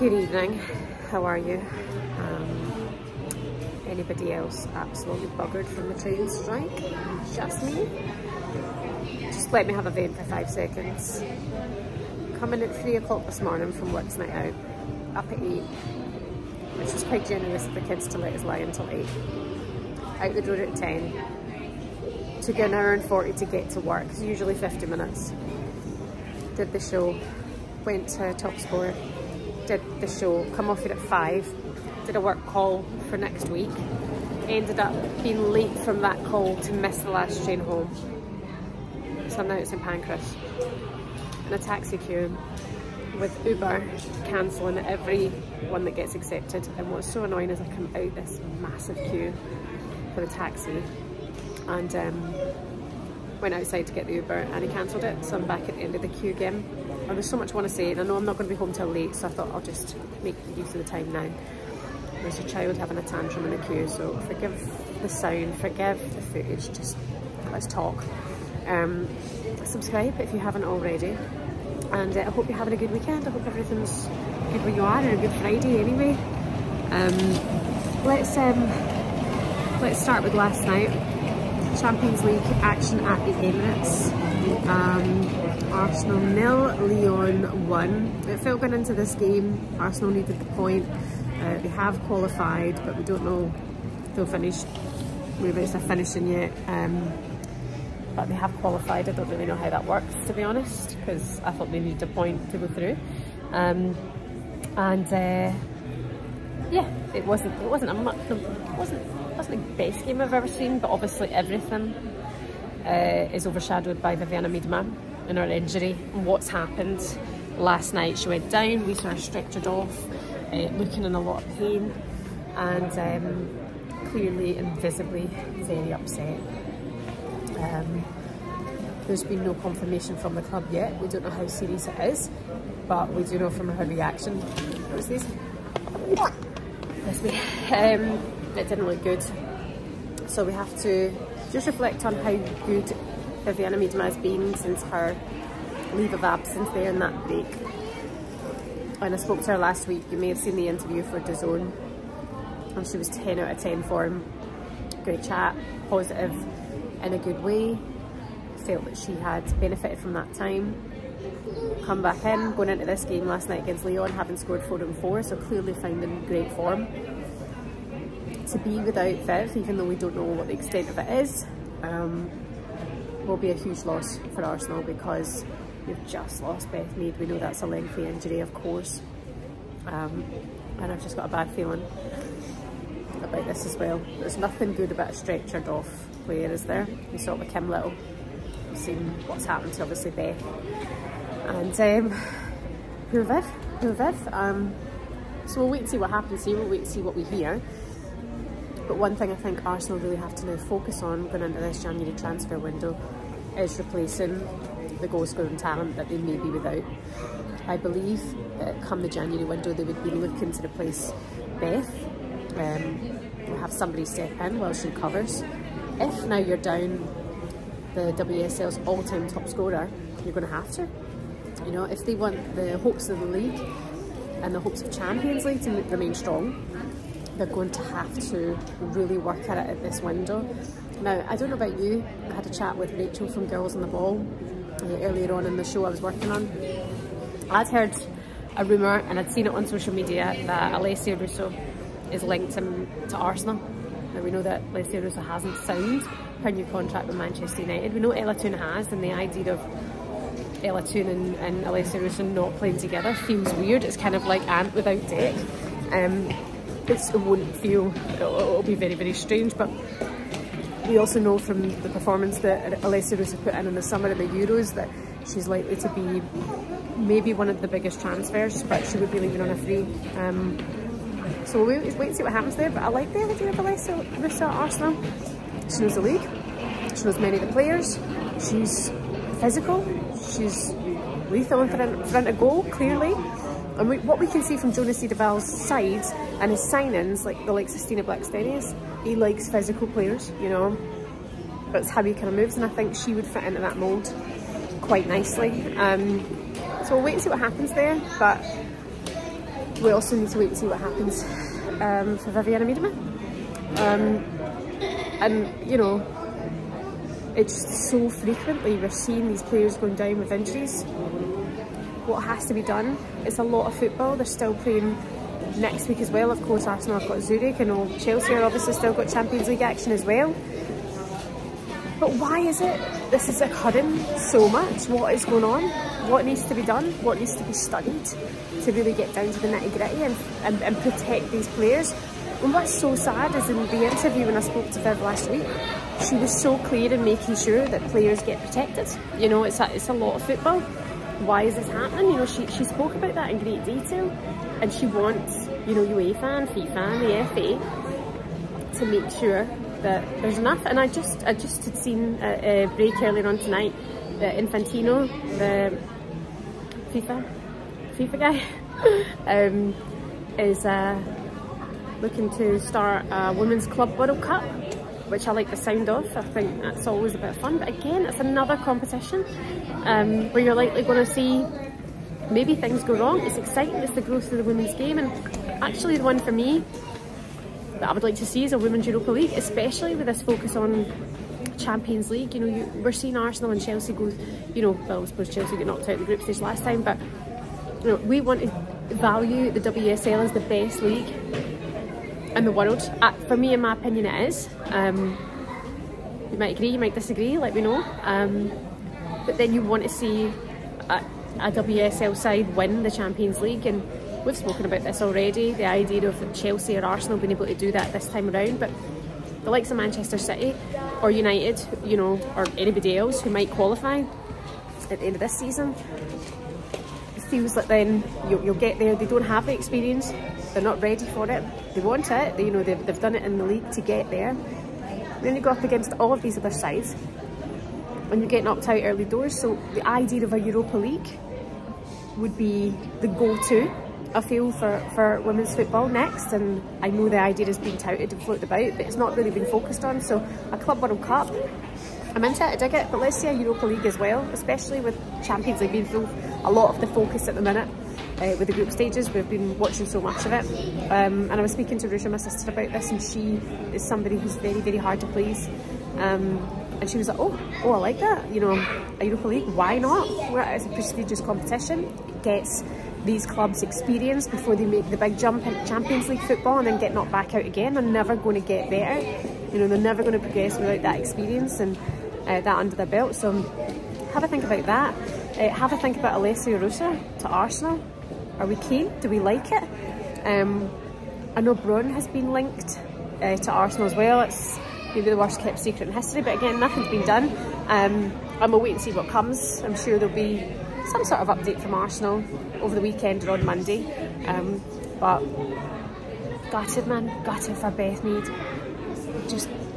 Good evening, how are you? Anybody else absolutely buggered from the train strike? Just me? Just let me have a vent for 5 seconds. Coming at 3 o'clock this morning from work's night out, up at 8, which was quite generous of the kids to let us lie until 8. Out the door at 10. Took an hour and 40 to get to work, it's usually 50 minutes. Did the show, went to Top Sport, did the show, come off it at 5, did a work call for next week, ended up being late from that call to miss the last train home. So I'm now at St Pancras in a taxi queue with Uber cancelling every one that gets accepted, and what's so annoying is I come out this massive queue for the taxi and went outside to get the Uber and he cancelled it, so I'm back at the end of the queue again. And there's so much I want to say, and I know I'm not going to be home till late, so I thought I'll just make use of the time now. There's a child having a tantrum in the queue, so forgive the sound, forgive the footage, just let's talk. Subscribe if you haven't already, and I hope you're having a good weekend. I hope everything's good where you are, and a good Friday anyway. Let's start with last night. Champions League action at the Emirates. Arsenal 0, Lyon 1. It felt going into this game, Arsenal needed the point. They have qualified, but we don't know if they'll finish, maybe it's a finishing yet. But they have qualified. I don't really know how that works, to be honest, because I thought they needed a point to go through. Yeah, it wasn't the best game I've ever seen, but obviously everything is overshadowed by Vivianne Miedema and her injury and what's happened last night. She went down, we saw her stretchered off, looking in a lot of pain, and clearly and visibly very upset. There's been no confirmation from the club yet. We don't know how serious it is, but we do know from her reaction. What was this? This way. It didn't look good. So we have to just reflect on how good Vivianne Miedema has been since her leave of absence there in that break. When I spoke to her last week, you may have seen the interview for DAZN, and she was 10 out of 10 for him. Great chat, positive in a good way. Felt that she had benefited from that time. Come back in, going into this game last night against Lyon, having scored 4 and 4, so clearly finding great form. To be without Viv, even though we don't know what the extent of it is, will be a huge loss for Arsenal, because we've just lost Beth Mead. We know that's a lengthy injury, of course, and I've just got a bad feeling about this as well. There's nothing good about a stretchered off player, is there? We saw it with Kim Little. We've seen what's happened to obviously Beth, and poor Viv. So we'll wait and see what happens here, we'll wait and see what we hear. But one thing I think Arsenal really have to now focus on going into this January transfer window is replacing the goal scoring talent that they may be without. I believe that come the January window they would be looking to replace Beth, have somebody step in while she covers. If now you're down the WSL's all-time top scorer, you're going to have to. You know, if they want the hopes of the league and the hopes of Champions League to remain strong, they're going to have to really work at it at this window. Now, I don't know about you, I had a chat with Rachel from Girls on the Ball earlier on in the show I was working on. I'd heard a rumour, and I'd seen it on social media, that Alessia Russo is linked to Arsenal. Now, we know that Alessia Russo hasn't signed her new contract with Manchester United. We know Ella Toone has, and the idea of Ella Toone and Alessia Russo not playing together feels weird. It's kind of like Ant without Dec. It won't feel, it'll be very, very strange, but we also know from the performance that Alessia Russo put in the summer at the Euros that she's likely to be maybe one of the biggest transfers, but she would be leaving on a free. So we'll wait and see what happens there, but I like the idea of Alessia Russo at Arsenal. She knows the league, she knows many of the players, she's physical, she's lethal in front of goal, clearly. And what we can see from Jonas Cedeval's side and his signings, like the likes of Stina Blackstenius, he likes physical players, you know. That's how he kind of moves, and I think she would fit into that mould quite nicely. So we'll wait and see what happens there, but we also need to wait and see what happens for Vivianne Miedema. And you know, it's so frequently we're seeing these players going down with injuries. What has to be done? It's a lot of football. They're still playing next week as well. Of course, Arsenal have got Zurich, and all Chelsea are obviously still got Champions League action as well. But why is it this is occurring so much? What is going on? What needs to be done? What needs to be studied to really get down to the nitty-gritty and protect these players? And what's so sad is in the interview when I spoke to Viv last week, she was so clear in making sure that players get protected. You know, it's a lot of football. Why is this happening? You know, she spoke about that in great detail, and she wants, you know, UEFA and FIFA and the FA to make sure that there's enough. And I just had seen a break earlier on tonight that Infantino, the FIFA guy, is looking to start a Women's Club World Cup, which I like the sound of. I think that's always a bit of fun. But again, it's another competition where you're likely going to see maybe things go wrong. It's exciting, it's the growth of the women's game, and actually the one for me that I would like to see is a Women's Europa League, especially with this focus on Champions League. You know, we're seeing Arsenal and Chelsea go, you know, well, I suppose Chelsea got knocked out of the group stage last time, but you know, we want to value the WSL as the best league in the world. For me, in my opinion, it is. You might agree, you might disagree, let me know. But then you want to see a WSL side win the Champions League, and we've spoken about this already, the idea of Chelsea or Arsenal being able to do that this time around. But the likes of Manchester City or United, you know, or anybody else who might qualify at the end of this season, it feels like then you'll get there. They don't have the experience, they're not ready for it, they want it, you know, they've done it in the league to get there. And then you go up against all of these other sides and you get knocked out early doors. So the idea of a Europa League would be the go-to, I feel, for women's football next. And I know the idea has been touted and floated about, but it's not really been focused on. So a Club World Cup, I'm into it, I dig it, but let's see a Europa League as well, especially with Champions League being a lot of the focus at the minute. With the group stages, we've been watching so much of it, and I was speaking to Russo, my sister, about this, and she is somebody who's very, very hard to please, and she was like, oh, I like that, you know, a Europa League, why not? Well, it's a prestigious competition, it gets these clubs experience before they make the big jump in Champions League football and then get knocked back out again. They're never going to get better, you know, they're never going to progress without that experience and that under their belt. So have a think about that. Have a think about Alessia Russo to Arsenal. Are we keen? Do we like it? I know Bruun has been linked to Arsenal as well. It's maybe the worst kept secret in history, but again, nothing's been done. I'm gonna wait and see what comes. I'm sure there'll be some sort of update from Arsenal over the weekend or on Monday. But gutted, man, gutted for Beth Mead.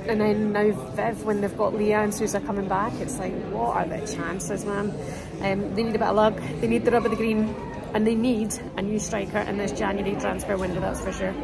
And then now Viv, when they've got Leah and Susa coming back, it's like, what are the chances, man? They need a bit of luck, they need the rub of the green, and they need a new striker in this January transfer window, that's for sure.